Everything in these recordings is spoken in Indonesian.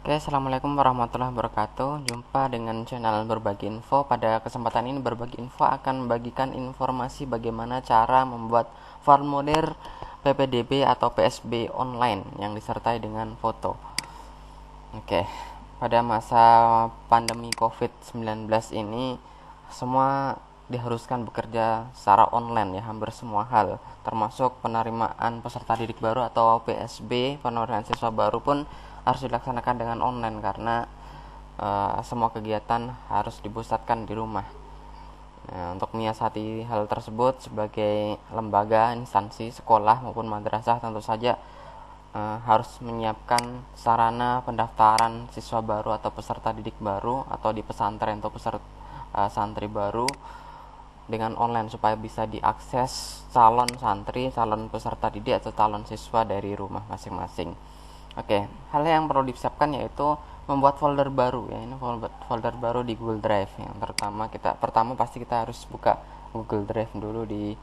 Oke, assalamualaikum warahmatullahi wabarakatuh. Jumpa dengan channel Berbagi Info. Pada kesempatan ini Berbagi Info akan membagikan informasi bagaimana cara membuat formulir PPDB atau PSB online yang disertai dengan foto. Oke, pada masa pandemi COVID-19 ini semua diharuskan bekerja secara online ya, hampir semua hal, termasuk penerimaan peserta didik baru atau PSB, penerimaan siswa baru pun harus dilaksanakan dengan online karena semua kegiatan harus dipusatkan di rumah. Nah, untuk menyiasati hal tersebut sebagai lembaga, instansi, sekolah maupun madrasah tentu saja harus menyiapkan sarana pendaftaran siswa baru atau peserta didik baru atau di pesantren atau peserta santri baru dengan online supaya bisa diakses calon santri, calon peserta didik atau calon siswa dari rumah masing-masing. Oke, hal yang perlu disiapkan yaitu membuat folder baru ya. Ini folder baru di Google Drive. Yang pertama pasti kita harus buka Google Drive dulu di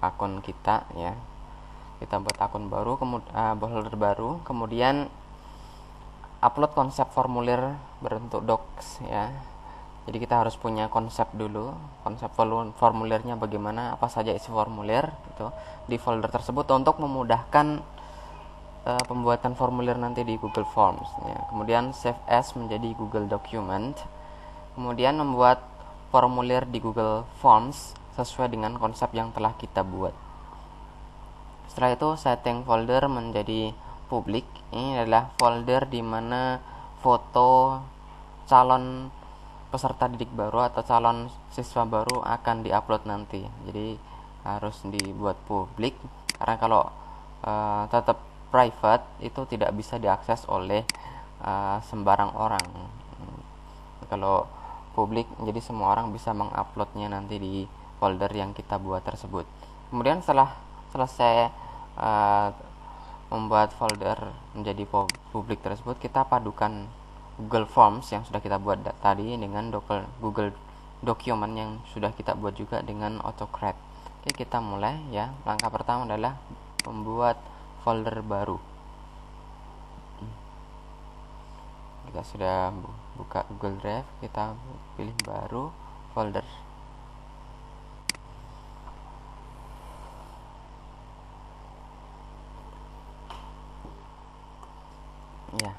akun kita ya. Kita buat akun baru, folder baru, kemudian upload konsep formulir berbentuk docs ya. Jadi kita harus punya konsep dulu, konsep formulirnya bagaimana, apa saja isi formulir itu di folder tersebut untuk memudahkan pembuatan formulir nanti di Google Forms ya. Kemudian save as menjadi Google Document. Kemudian membuat formulir di Google Forms sesuai dengan konsep yang telah kita buat. Setelah itu setting folder menjadi publik. Ini adalah folder di mana foto calon peserta didik baru atau calon siswa baru akan diupload nanti. Jadi harus dibuat publik karena kalau tetap private itu tidak bisa diakses oleh sembarang orang. Kalau publik jadi semua orang bisa menguploadnya nanti di folder yang kita buat tersebut. Kemudian setelah selesai membuat folder menjadi publik tersebut, kita padukan Google Forms yang sudah kita buat tadi dengan Google Document yang sudah kita buat juga dengan AutoCAD. Oke, kita mulai ya. Langkah pertama adalah membuat folder baru. Kita sudah buka Google Drive, kita pilih baru folder. Ya.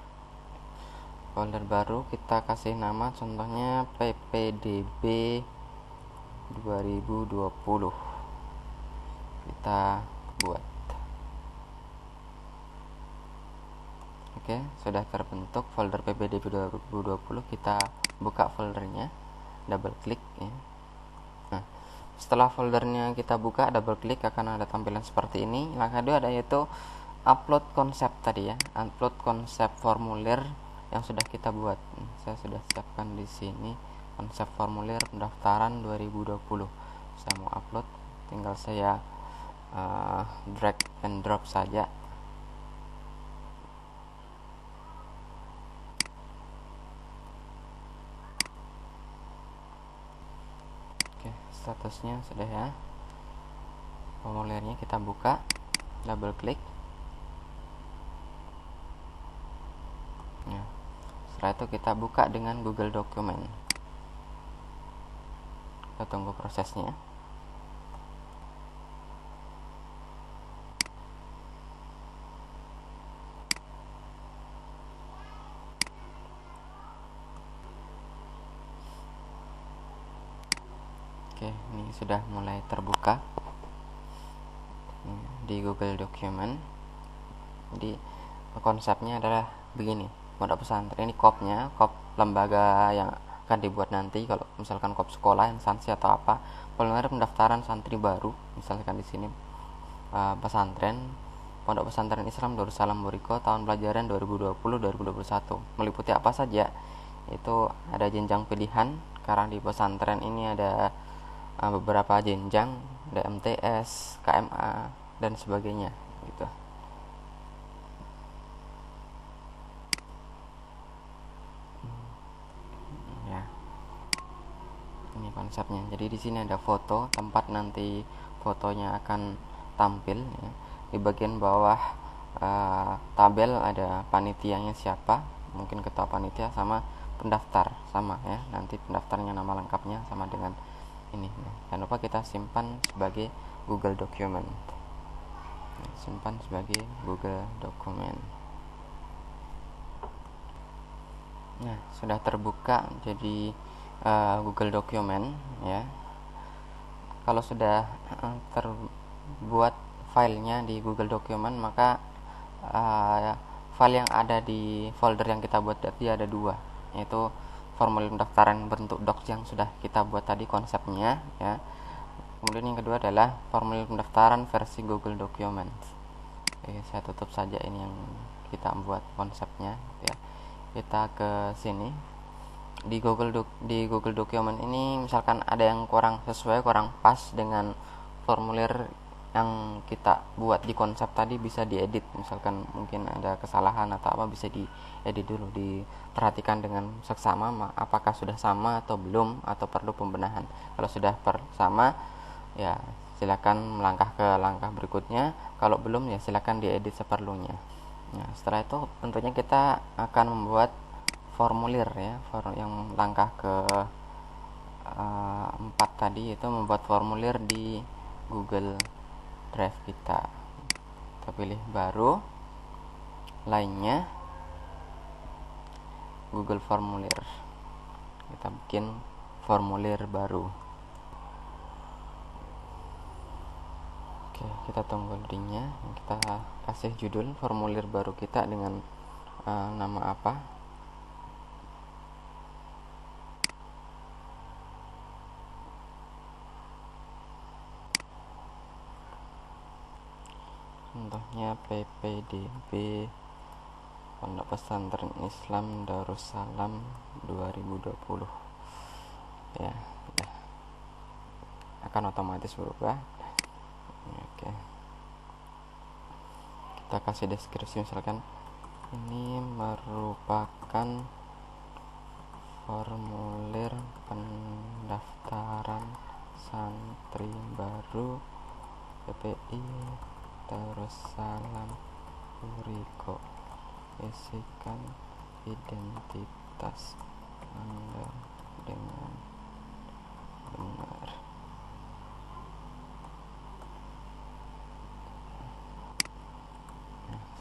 Folder baru kita kasih nama contohnya PPDB 2020. Kita buat. Oke, sudah terbentuk folder PPDB 2020. Kita buka foldernya, double klik ya. Nah, setelah foldernya kita buka, double klik akan ada tampilan seperti ini. Langkah kedua ada yaitu upload konsep tadi ya, upload konsep formulir yang sudah kita buat. Saya sudah siapkan di sini konsep formulir pendaftaran 2020. Saya mau upload, tinggal saya drag and drop saja. Oke, statusnya sudah ya. Formulirnya kita buka, double klik. Ya. Setelah itu kita buka dengan Google Document. Kita tunggu prosesnya. Oke, ini sudah mulai terbuka di Google Document. Jadi konsepnya adalah begini. Pondok pesantren ini kopnya, kop lembaga yang akan dibuat nanti. Kalau misalkan kop sekolah, instansi atau apa, formulir pendaftaran santri baru, misalkan di sini pesantren, Pondok Pesantren Islam Darussalam Buriko tahun pelajaran 2020-2021 meliputi apa saja. Itu ada jenjang pilihan karena di pesantren ini ada beberapa jenjang, ada MTS, KMA dan sebagainya gitu. Ini konsepnya. Jadi di sini ada foto, tempat nanti fotonya akan tampil ya. Di bagian bawah tabel ada panitianya siapa, mungkin ketua panitia, sama pendaftar sama ya, nanti pendaftarnya nama lengkapnya sama dengan ini. Jangan lupa kita simpan sebagai Google Document, simpan sebagai Google Document. Nah, sudah terbuka jadi Google Document ya. Kalau sudah terbuat filenya di Google Document, maka file yang ada di folder yang kita buat tadi ada dua, yaitu formulir pendaftaran bentuk docs yang sudah kita buat tadi konsepnya ya. Kemudian yang kedua adalah formulir pendaftaran versi Google Documents. Oke, saya tutup saja ini yang kita buat konsepnya ya. Kita ke sini di Google Document ini, misalkan ada yang kurang sesuai, kurang pas dengan formulir yang kita buat di konsep tadi, bisa diedit. Misalkan mungkin ada kesalahan atau apa, bisa diedit dulu, diperhatikan dengan seksama apakah sudah sama atau belum, atau perlu pembenahan. Kalau sudah sama ya silakan melangkah ke langkah berikutnya, kalau belum ya silakan diedit seperlunya. Nah, setelah itu tentunya kita akan membuat formulir ya, yang langkah ke 4 tadi, itu membuat formulir di Google Drive kita. Kita pilih baru, lainnya Google Formulir, kita bikin formulir baru. Oke, kita tunggu loadingnya. Kita kasih judul formulir baru kita dengan nama apa. Contohnya PPDB Pondok Pesantren Islam Darussalam 2020 ya, udah akan otomatis berubah. Oke, kita kasih deskripsi, misalkan ini merupakan formulir pendaftaran santri baru PPI Darussalam Uriko, isikan identitas Anda dengan benar.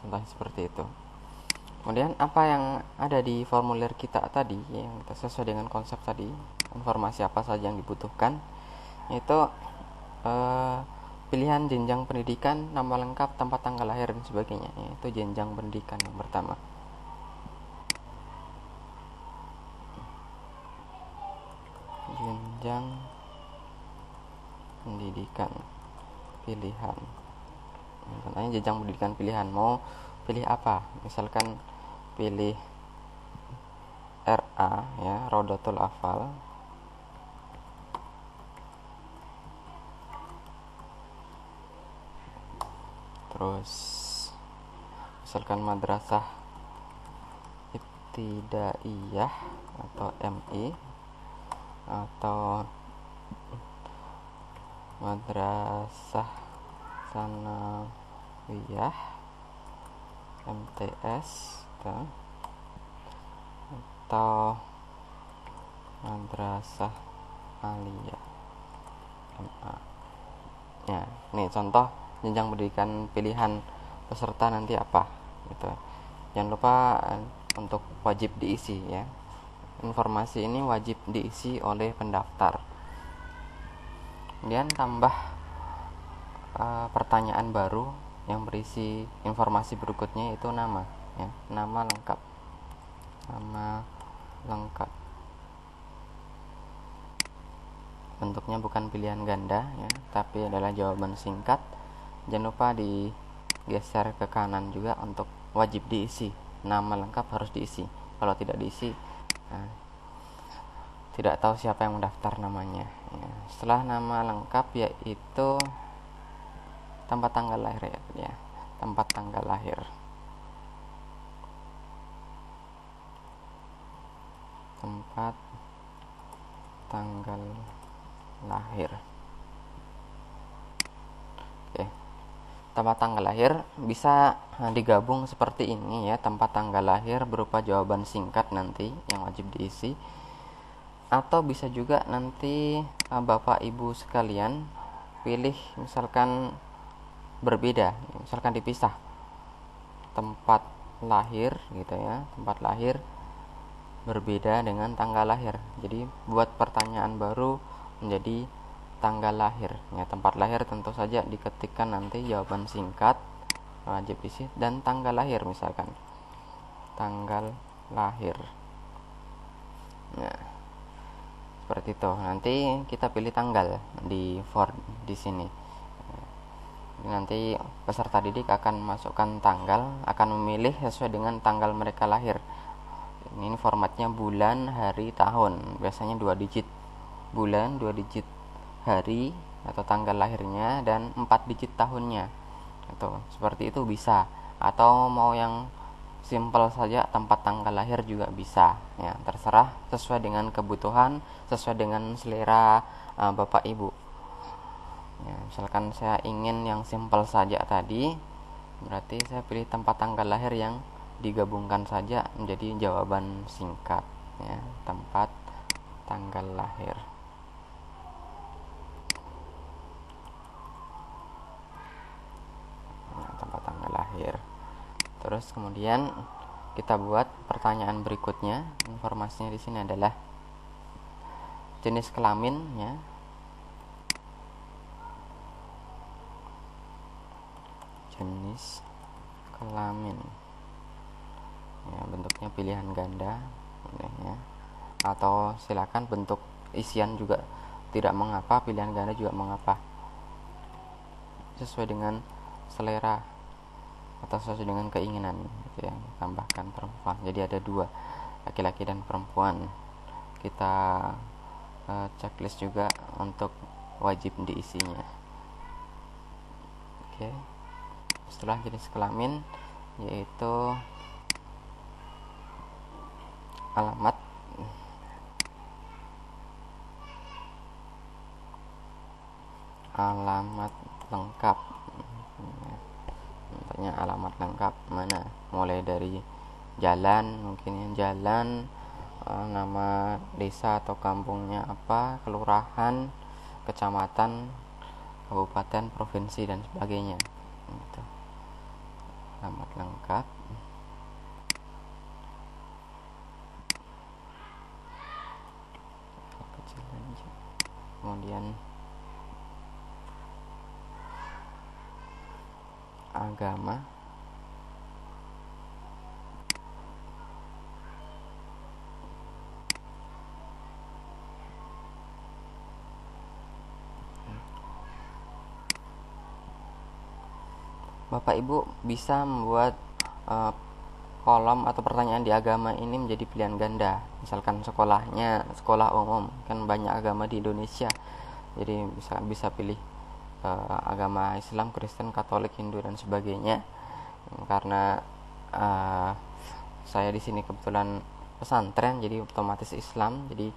Nah, seperti itu. Kemudian apa yang ada di formulir kita tadi, yang kita sesuai dengan konsep tadi, informasi apa saja yang dibutuhkan, itu pilihan jenjang pendidikan, nama lengkap, tempat tanggal lahir dan sebagainya. Itu jenjang pendidikan yang pertama. Jenjang pendidikan pilihan. Contohnya jenjang pendidikan pilihan, mau pilih apa? Misalkan pilih RA ya, Rodotul Afal. Terus misalkan Madrasah Ibtidaiyah atau MI, atau Madrasah Sanawiyah MTS, atau Madrasah Aliyah MA. Ya, nih contoh jenjang pendidikan pilihan peserta nanti apa gitu. Jangan lupa untuk wajib diisi ya. Informasi ini wajib diisi oleh pendaftar. Kemudian tambah pertanyaan baru yang berisi informasi berikutnya, yaitu nama ya, nama lengkap. Nama lengkap bentuknya bukan pilihan ganda ya, tapi adalah jawaban singkat. Jangan lupa digeser ke kanan juga untuk wajib diisi. Nama lengkap harus diisi. Kalau tidak diisi, tidak tahu siapa yang mendaftar namanya ya. Setelah nama lengkap, yaitu tempat tanggal lahir ya, tempat tanggal lahir. Tempat tanggal lahir. Oke. tempat tanggal lahir bisa digabung seperti ini ya, tempat tanggal lahir berupa jawaban singkat nanti yang wajib diisi, atau bisa juga nanti Bapak Ibu sekalian pilih misalkan berbeda, misalkan dipisah tempat lahir gitu ya, tempat lahir berbeda dengan tanggal lahir. Jadi buat pertanyaan baru menjadi tanggal lahir ya, tempat lahir tentu saja diketikkan nanti jawaban singkat wajib isi dan tanggal lahir, misalkan tanggal lahir. Nah, seperti itu. Nanti kita pilih tanggal di di sini. Nanti peserta didik akan masukkan tanggal, akan memilih sesuai dengan tanggal mereka lahir. Ini formatnya bulan, hari, tahun. Biasanya 2 digit bulan, 2 digit hari atau tanggal lahirnya, dan 4 digit tahunnya. Itu seperti itu bisa. Atau mau yang simple saja tempat tanggal lahir juga bisa. Ya, terserah sesuai dengan kebutuhan, sesuai dengan selera Bapak Ibu. Ya, misalkan saya ingin yang simple saja tadi, berarti saya pilih tempat tanggal lahir yang digabungkan saja menjadi jawaban singkat ya, tempat tanggal lahir. Nah, tempat tanggal lahir. Terus kemudian kita buat pertanyaan berikutnya. Informasinya di sini adalah jenis kelamin ya. Jenis kelamin ya, bentuknya pilihan ganda ya. Atau silakan bentuk isian juga tidak mengapa, pilihan ganda juga mengapa, sesuai dengan selera atau sesuai dengan keinginan gitu ya. Tambahkan perempuan, jadi ada 2, laki-laki dan perempuan. Kita checklist juga untuk wajib diisinya. Oke. Setelah jenis kelamin, yaitu alamat lengkap. Contohnya alamat lengkap mana? Mulai dari jalan, mungkin jalan, nama desa atau kampungnya apa, kelurahan, kecamatan, kabupaten, provinsi, dan sebagainya. Gitu. Alamat lengkap. Kemudian agama, Bapak Ibu bisa membuat kolom atau pertanyaan di agama ini menjadi pilihan ganda. Misalkan sekolahnya sekolah umum, kan banyak agama di Indonesia, jadi bisa pilih agama Islam, Kristen, Katolik, Hindu, dan sebagainya. Karena saya di sini kebetulan pesantren, jadi otomatis Islam, jadi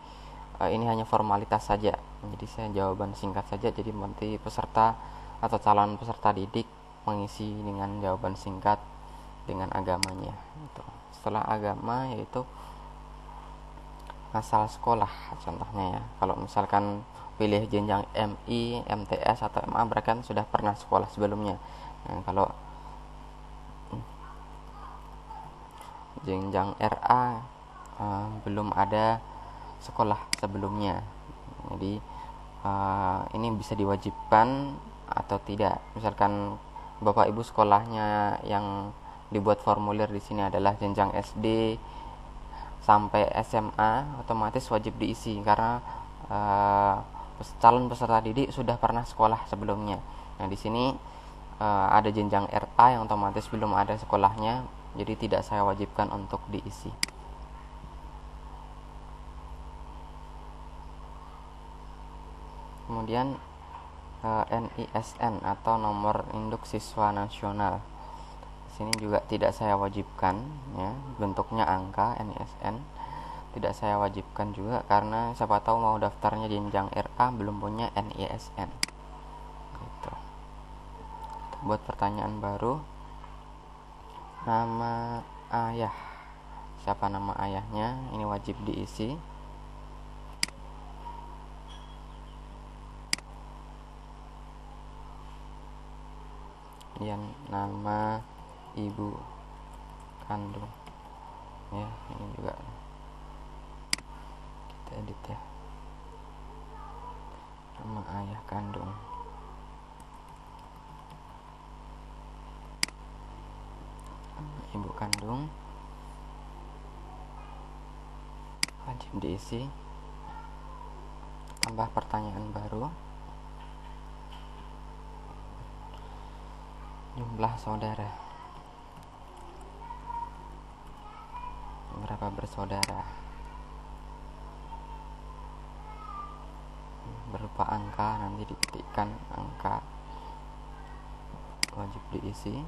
ini hanya formalitas saja. Jadi saya jawaban singkat saja, jadi nanti peserta atau calon peserta didik mengisi dengan jawaban singkat dengan agamanya. Setelah agama yaitu asal sekolah contohnya ya. Kalau misalkan pilih jenjang MI, MTS atau MA, berarti kan sudah pernah sekolah sebelumnya. Nah, kalau jenjang RA belum ada sekolah sebelumnya. Jadi ini bisa diwajibkan atau tidak. Misalkan Bapak Ibu sekolahnya yang dibuat formulir di sini adalah jenjang SD sampai SMA, otomatis wajib diisi karena calon peserta didik sudah pernah sekolah sebelumnya. Nah, di sini ada jenjang RA yang otomatis belum ada sekolahnya, jadi tidak saya wajibkan untuk diisi. Kemudian NISN atau nomor induk siswa nasional. Sini juga tidak saya wajibkan ya, bentuknya angka NISN. Tidak saya wajibkan juga karena siapa tahu mau daftarnya jenjang RA belum punya NISN. Gitu. buat pertanyaan baru. Nama ayah, siapa nama ayahnya, ini wajib diisi. Kemudian nama ibu kandung, ya ini juga kita edit ya, nama ayah kandung. Ibu kandung wajib diisi, tambah pertanyaan baru. Jumlah saudara, berapa bersaudara, berupa angka, nanti diketikkan angka, wajib diisi.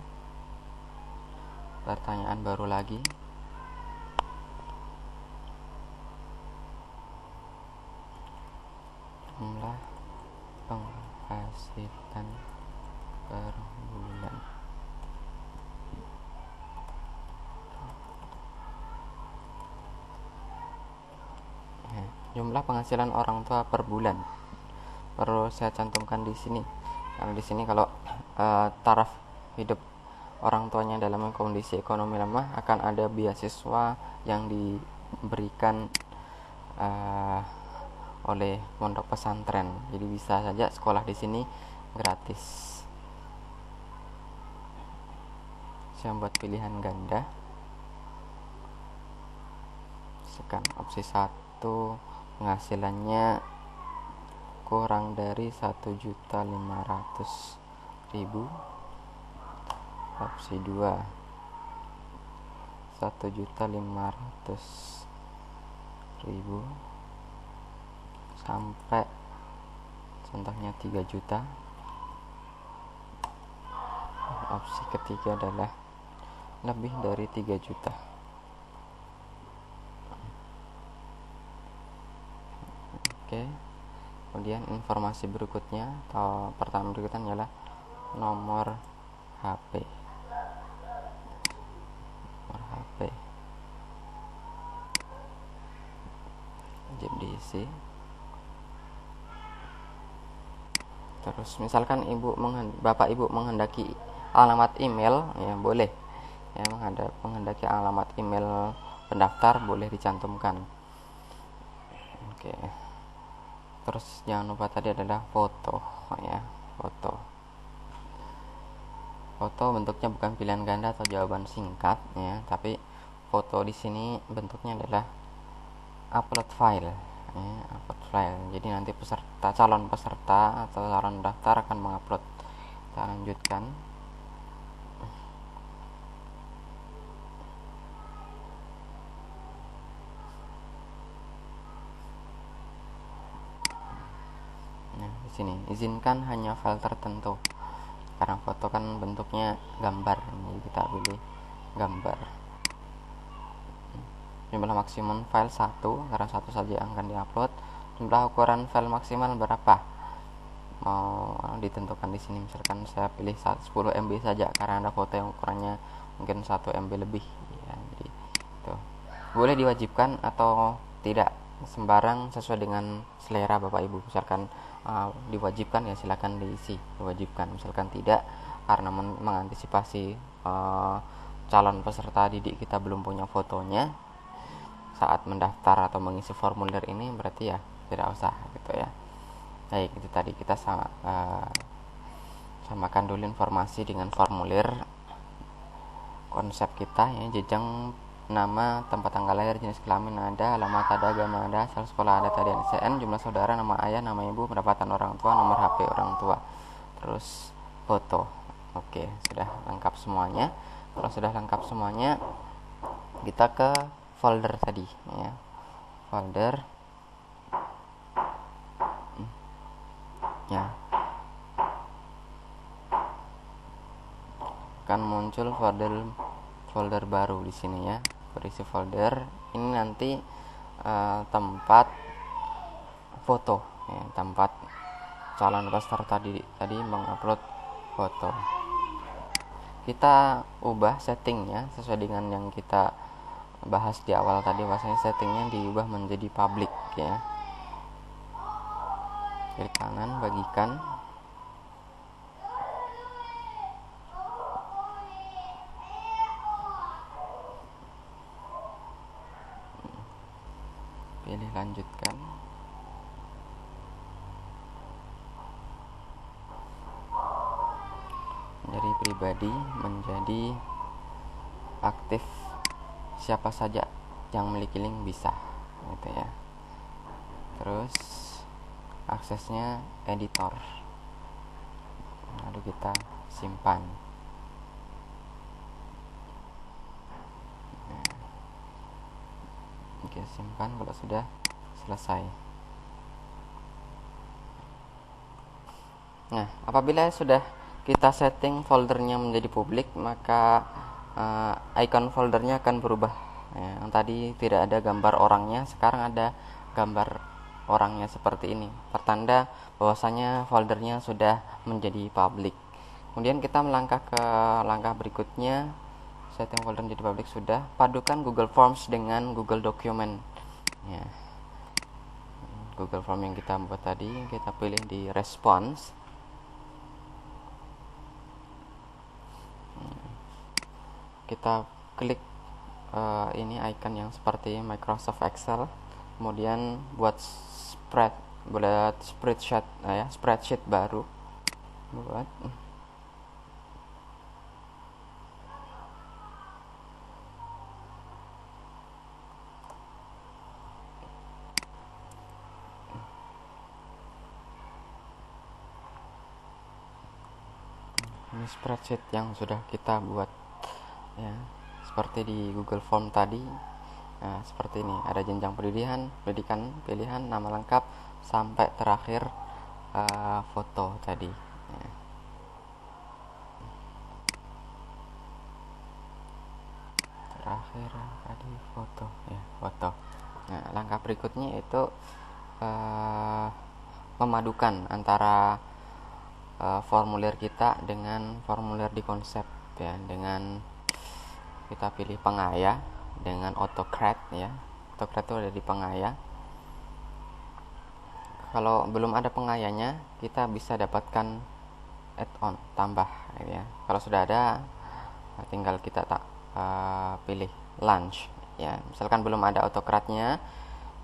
Pertanyaan baru lagi, jumlah penghasilan per bulan. Jumlah penghasilan orang tua per bulan perlu saya cantumkan di sini, karena di sini kalau taraf hidup orang tuanya dalam kondisi ekonomi lemah, akan ada beasiswa yang diberikan oleh pondok pesantren. Jadi bisa saja sekolah di sini gratis. Saya buat pilihan ganda. Sekarang opsi 1, penghasilannya kurang dari 1.500.000. Opsi 2, 1.500.000 sampai contohnya 3 juta. Opsi ketiga adalah lebih dari 3 juta. Oke. Kemudian informasi berikutnya atau pertanyaan berikutnya adalah nomor HP. Wajib diisi. Terus misalkan bapak ibu menghendaki alamat email, ya boleh ya, menghendaki alamat email pendaftar boleh dicantumkan. Oke. Terus jangan lupa tadi adalah foto ya, foto bentuknya bukan pilihan ganda atau jawaban singkat ya, tapi foto di sini bentuknya adalah upload file ya, jadi nanti calon peserta atau calon daftar akan mengupload. Kita lanjutkan. Nah, di sini izinkan hanya file tertentu, karena foto kan bentuknya gambar, jadi kita pilih gambar. Jumlah maksimum file 1, karena 1 saja yang akan diupload. Jumlah ukuran file maksimal berapa, mau ditentukan di sini. Misalkan saya pilih 10 MB saja, karena ada foto yang ukurannya mungkin 1 MB lebih ya, jadi itu boleh diwajibkan atau tidak, sembarang sesuai dengan selera bapak ibu. Misalkan diwajibkan ya silakan diisi diwajibkan, misalkan tidak karena mengantisipasi calon peserta didik kita belum punya fotonya saat mendaftar atau mengisi formulir ini, berarti ya tidak usah gitu ya. Baik, itu tadi kita samakan dulu informasi dengan formulir. Konsep kita ya, jenjang nama, tempat tanggal lahir, jenis kelamin ada, alamat ada, agama ada, asal sekolah ada, tadi NCN, jumlah saudara, nama ayah, nama ibu, pendapatan orang tua, nomor HP orang tua, terus foto. Oke, sudah lengkap semuanya. Kalau sudah lengkap semuanya, kita ke folder tadi ya, folder ya, akan muncul folder baru di sini ya, berisi folder ini nanti tempat foto ya, tempat calon peserta tadi mengupload foto. kita ubah settingnya sesuai dengan yang kita bahas di awal tadi, bahwasanya settingnya diubah menjadi public ya. Klik kanan, bagikan. Pilih lanjutkan. Dari pribadi menjadi aktif, siapa saja yang memiliki link bisa gitu ya. Terus aksesnya editor, lalu kita simpan. Oke, simpan kalau sudah selesai. Nah, apabila sudah kita setting foldernya menjadi publik, maka icon foldernya akan berubah ya. Yang tadi tidak ada gambar orangnya, sekarang ada gambar orangnya seperti ini, pertanda bahwasanya foldernya sudah menjadi publik. Kemudian kita melangkah ke langkah berikutnya. Setting folder menjadi publik sudah, padukan Google Forms dengan Google Document ya. Google Form yang kita buat tadi, kita pilih di response. Kita klik ini icon yang seperti Microsoft Excel, kemudian buat spreadsheet baru, buat ini spreadsheet yang sudah kita buat ya, seperti di Google Form tadi. Nah, seperti ini, ada jenjang pendidikan, pilihan, nama lengkap, sampai terakhir foto tadi ya. Terakhir tadi foto ya, foto. Nah, langkah berikutnya itu memadukan antara formulir kita dengan formulir di konsep ya, dengan kita pilih pengaya dengan AutoCAD ya. AutoCAD itu ada di pengaya. Kalau belum ada pengayanya, kita bisa dapatkan add-on, tambah ya. Kalau sudah ada, tinggal kita pilih launch ya. Misalkan belum ada AutoCAD-nya,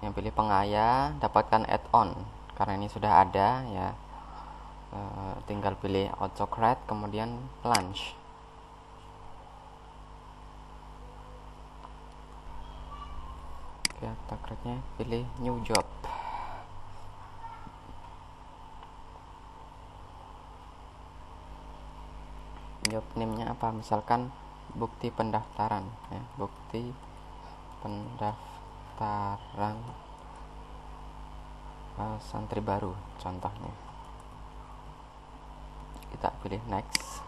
yang pilih pengaya, dapatkan add-on. Karena ini sudah ada ya, tinggal pilih AutoCAD kemudian launch. Oke, AutoCAD-nya pilih new job. Job name-nya apa? Misalkan bukti pendaftaran ya, bukti pendaftaran santri baru contohnya. Kita pilih next.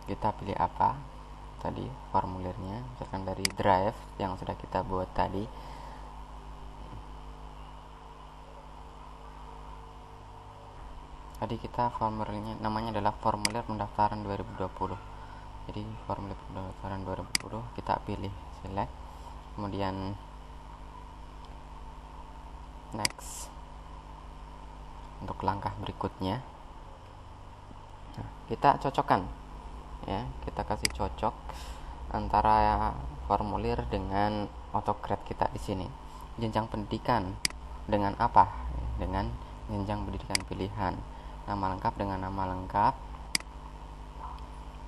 Kita pilih apa tadi formulirnya, misalkan dari drive yang sudah kita buat tadi. Tadi kita formulirnya namanya adalah formulir pendaftaran 2020. Jadi formulir pendaftaran 2020 kita pilih select, kemudian next. Untuk langkah berikutnya, nah, kita cocokkan ya, kita kasih cocok antara formulir dengan AutoCAD kita di sini. Jenjang pendidikan dengan apa? Dengan jenjang pendidikan pilihan. Nama lengkap dengan nama lengkap,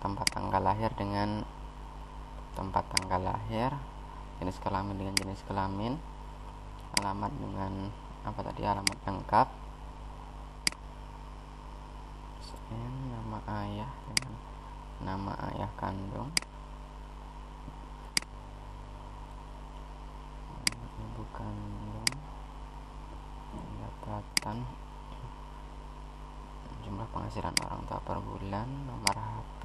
tempat tanggal lahir dengan tempat tanggal lahir, jenis kelamin dengan jenis kelamin, alamat dengan apa tadi, alamat lengkap, nama ayah dengan nama ayah kandung, ibu kandung, pendapatan, jumlah penghasilan orang tua per bulan, nomor HP,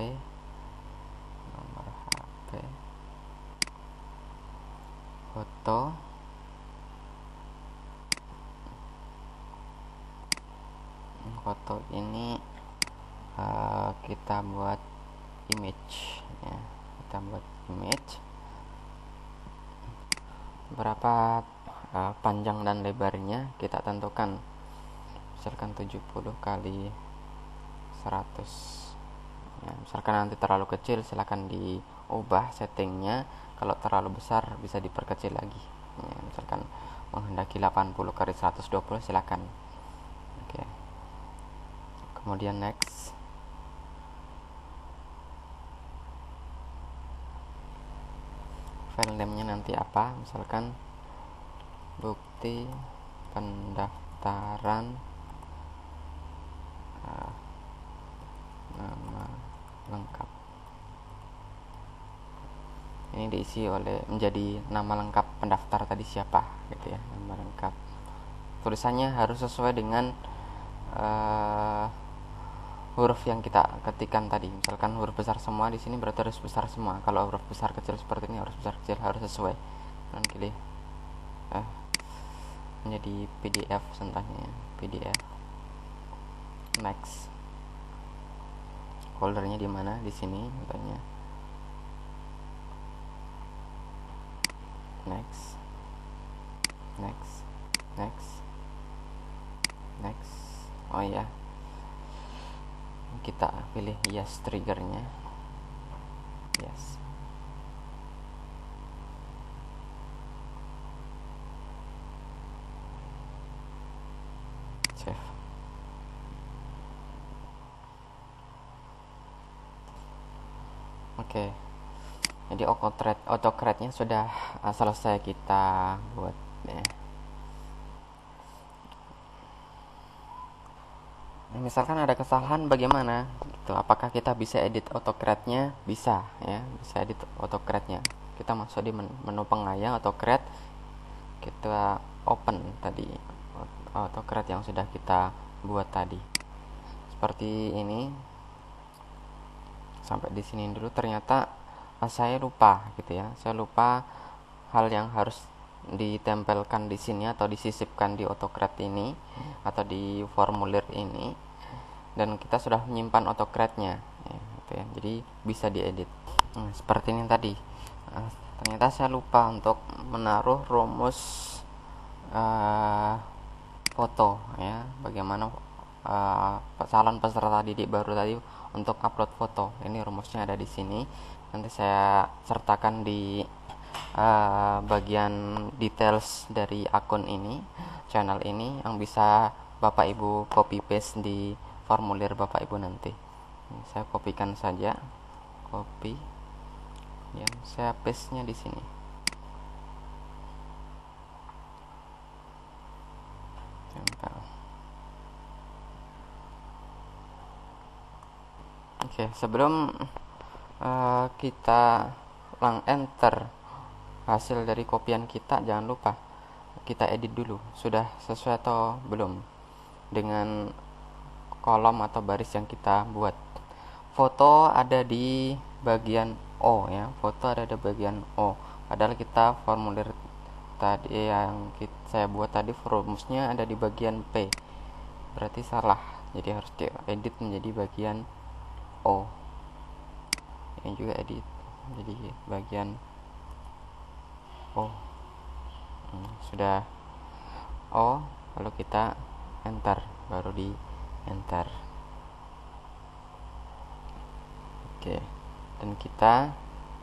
foto, foto ini kita buat image ya. Kita buat image. Berapa panjang dan lebarnya kita tentukan, misalkan 70 kali 100 ya. Misalkan nanti terlalu kecil silahkan diubah settingnya, kalau terlalu besar bisa diperkecil lagi ya. Misalkan menghendaki 80 kali 120 silahkan. Oke. Kemudian next. File name-nya nanti apa, misalkan bukti pendaftaran nama lengkap. Ini diisi menjadi nama lengkap pendaftar tadi siapa gitu ya, nama lengkap. Tulisannya harus sesuai dengan huruf yang kita ketikkan tadi. Misalkan huruf besar semua di sini berarti harus besar semua. Kalau huruf besar kecil seperti ini harus besar kecil, harus sesuai. Dan pilih menjadi PDF contohnya, PDF. Next. Foldernya di mana? Di sini contohnya. Next. Next. Next. Next. Oh ya. Kita pilih yes triggernya, yes. Save. Oke. Jadi AutoCAD-nya sudah selesai kita buat ya. Misalkan ada kesalahan bagaimana gitu, apakah kita bisa edit AutoCAD-nya? Bisa ya, bisa edit AutoCAD-nya. Kita masuk di menu pengayang AutoCAD, kita open tadi AutoCAD yang sudah kita buat tadi seperti ini. Sampai di sini dulu. Ternyata saya lupa gitu ya, saya lupa hal yang harus ditempelkan di sini atau disisipkan di AutoCAD ini atau di formulir ini, dan kita sudah menyimpan AutoCAD-nya ya, gitu ya. Jadi bisa diedit seperti ini tadi. Ternyata saya lupa untuk menaruh rumus foto ya, bagaimana calon peserta didik baru tadi untuk upload foto. Ini rumusnya ada di sini, nanti saya sertakan di bagian details dari akun ini, channel ini, yang bisa Bapak Ibu copy paste di formulir Bapak Ibu nanti. Saya kopikan saja, copy ya, saya paste nya di sini. Tempel. Oke, sebelum kita enter hasil dari kopian kita, jangan lupa kita edit dulu, sudah sesuai atau belum dengan kolom atau baris yang kita buat. Foto ada di bagian O ya, foto ada di bagian O, padahal kita formulir tadi yang saya buat tadi rumusnya ada di bagian P, berarti salah. Jadi harus diedit menjadi bagian O. Ini juga edit jadi bagian O. Sudah O, lalu kita enter, baru di enter. Oke, dan kita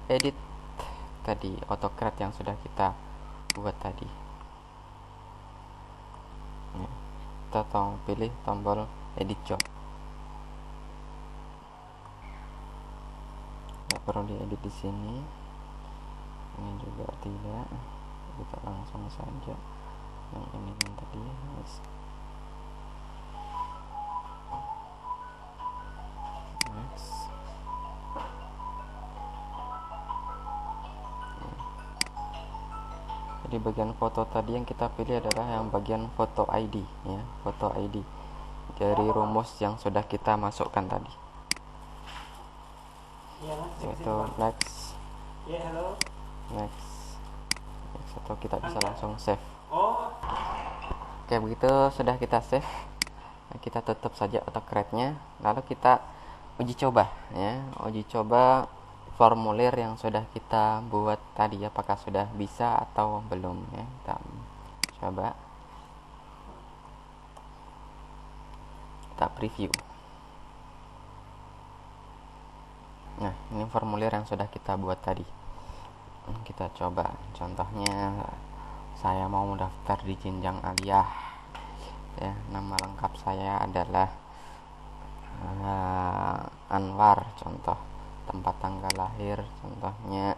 edit tadi AutoCAD yang sudah kita buat tadi. Kita pilih tombol edit job. Nggak perlu diedit di sini. Ini juga tidak. Kita langsung saja yang ini yang tadi. Next. Jadi bagian foto tadi yang kita pilih adalah yang bagian foto ID ya, foto ID dari rumus yang sudah kita masukkan tadi. Yaitu next, next, atau kita bisa langsung save. Oke, begitu sudah kita save. Nah, kita tutup saja AutoCAD-nya, lalu kita uji coba ya, uji coba formulir yang sudah kita buat tadi, apakah sudah bisa atau belum ya. Kita coba, kita preview. Nah, ini formulir yang sudah kita buat tadi. Kita coba, contohnya saya mau mendaftar di jenjang aliyah ya, nama lengkap saya adalah Anwar, contoh tempat tanggal lahir contohnya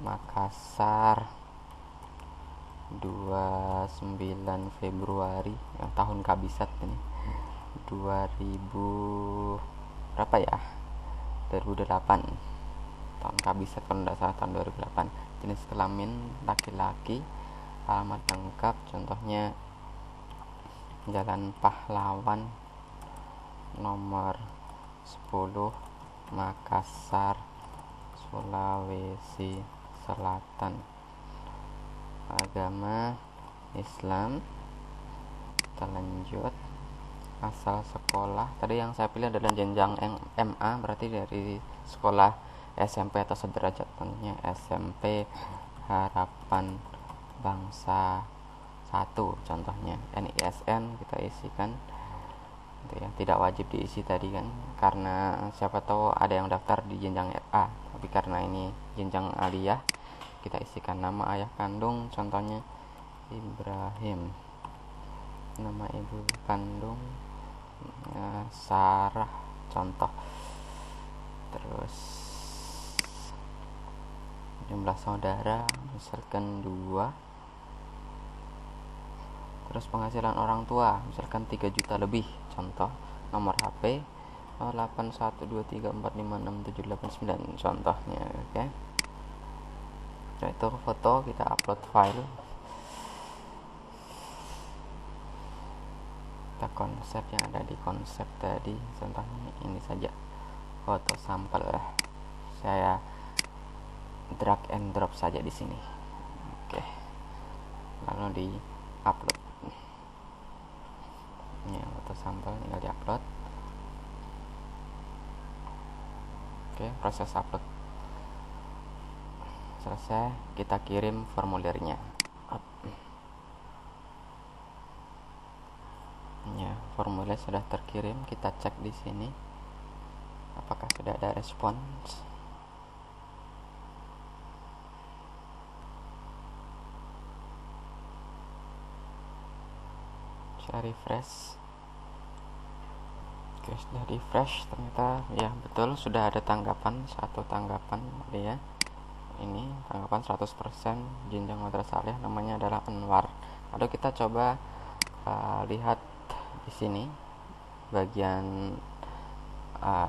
Makassar 29 Februari, yang tahun kabisat ini 2000 berapa ya, 2008 tahun kabisat kalau tidak salah, tahun 2008. Jenis kelamin laki-laki, alamat lengkap contohnya Jalan Pahlawan nomor 10 Makassar, Sulawesi Selatan. Agama Islam. Kita lanjut. Asal sekolah, tadi yang saya pilih adalah jenjang MA, berarti dari sekolah SMP atau sederajat, tentunya SMP Harapan Bangsa 1 contohnya. NISN kita isikan gitu ya, tidak wajib diisi tadi kan, karena siapa tahu ada yang daftar di jenjang A, tapi karena ini jenjang aliyah kita isikan nama ayah kandung, contohnya Ibrahim, nama ibu kandung Sarah contoh, terus jumlah saudara misalkan 2, terus penghasilan orang tua misalkan 3 juta lebih contoh, nomor HP 081234567889 contohnya. Oke. Nah, itu foto, kita upload file, kita konsep yang ada di konsep tadi, contohnya ini saja foto sampel, saya drag and drop saja di sini. Oke, lalu di upload. Ini foto sampel tinggal di upload. Oke, proses upload selesai, kita kirim formulirnya. Ya, formulir sudah terkirim, kita cek di sini apakah sudah ada respons. Saya refresh. Oke, sudah refresh, ternyata ya betul sudah ada tanggapan, satu tanggapan ya. Ini tanggapan 100%, jenjang madrasah aliyah, namanya adalah Anwar. Lalu kita coba lihat di sini bagian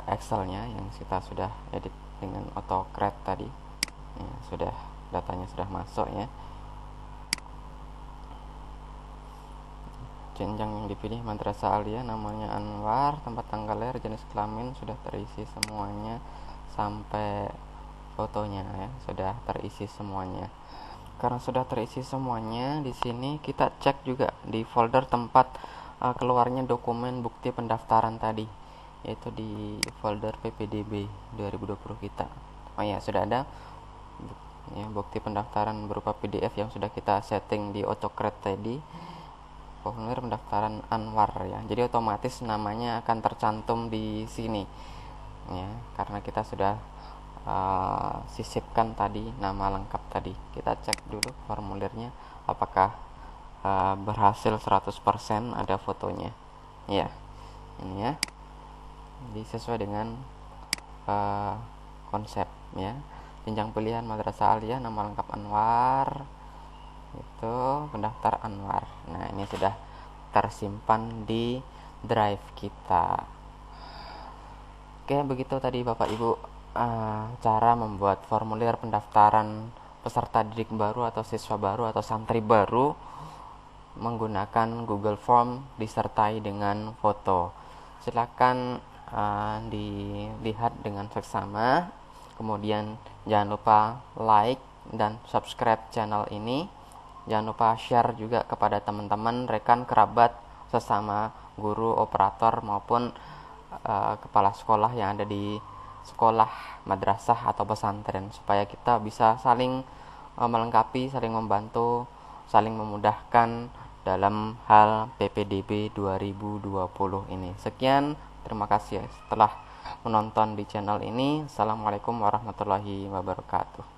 Excelnya yang kita sudah edit dengan AutoCAD tadi ya, sudah datanya sudah masuk ya. Jenjang yang dipilih madrasah aliyah, namanya Anwar, tempat tanggal lahir, jenis kelamin sudah terisi semuanya, sampai fotonya ya sudah terisi semuanya. Karena sudah terisi semuanya, di sini kita cek juga di folder tempat keluarnya dokumen bukti pendaftaran tadi, yaitu di folder PPDB 2020 kita. Oh ya, sudah ada ya, bukti pendaftaran berupa PDF yang sudah kita setting di AutoCAD tadi, formulir pendaftaran Anwar ya. Jadi otomatis namanya akan tercantum di sini ya, karena kita sudah sisipkan tadi nama lengkap tadi. Kita cek dulu formulirnya apakah berhasil 100%, ada fotonya ya, ini ya, jadi sesuai dengan konsep ya. Jenjang pilihan madrasah aliyah, nama lengkap Anwar, itu pendaftar Anwar. Nah, ini sudah tersimpan di drive kita. Oke, begitu tadi Bapak Ibu cara membuat formulir pendaftaran peserta didik baru atau siswa baru atau santri baru menggunakan Google Form disertai dengan foto. Silakan dilihat dengan seksama. Kemudian jangan lupa like dan subscribe channel ini. Jangan lupa share juga kepada teman-teman, rekan, kerabat, sesama guru, operator maupun kepala sekolah yang ada di sekolah, madrasah atau pesantren, supaya kita bisa saling melengkapi, saling membantu, saling memudahkan dalam hal PPDB 2020 ini. Sekian, terima kasih setelah menonton di channel ini. Assalamualaikum warahmatullahi wabarakatuh.